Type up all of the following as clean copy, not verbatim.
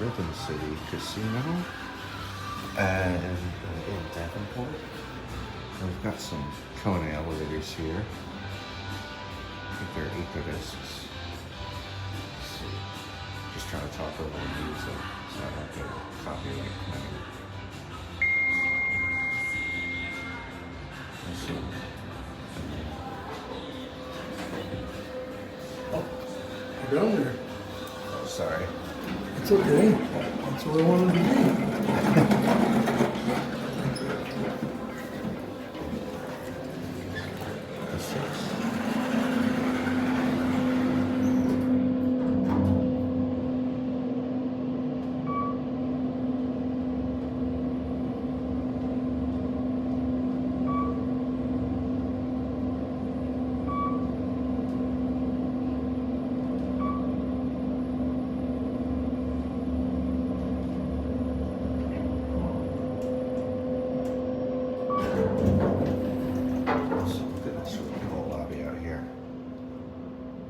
Rhythm City Casino and in Davenport. And we've got some Kone elevators here. I think they're Ecospace. Let's see. Just trying to talk over the music so I don't get a copyright claim. Let's see. Oh, you're down there. Oh, sorry. It's okay. That's where I wanted to be.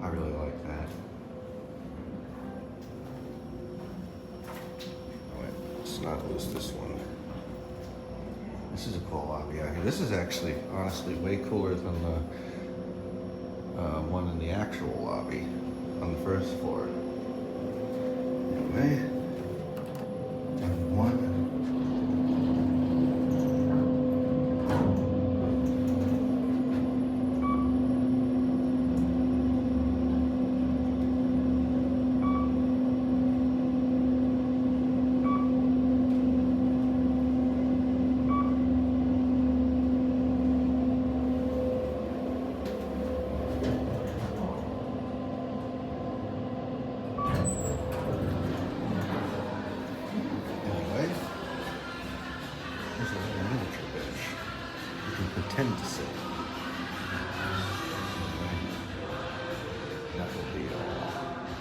I really like that. Oh wait, let's not lose this one. This is a cool lobby out here. This is actually, honestly, way cooler than the one in the actual lobby on the first floor. Anyway, down one. There's a little miniature bench. You can pretend to sit. That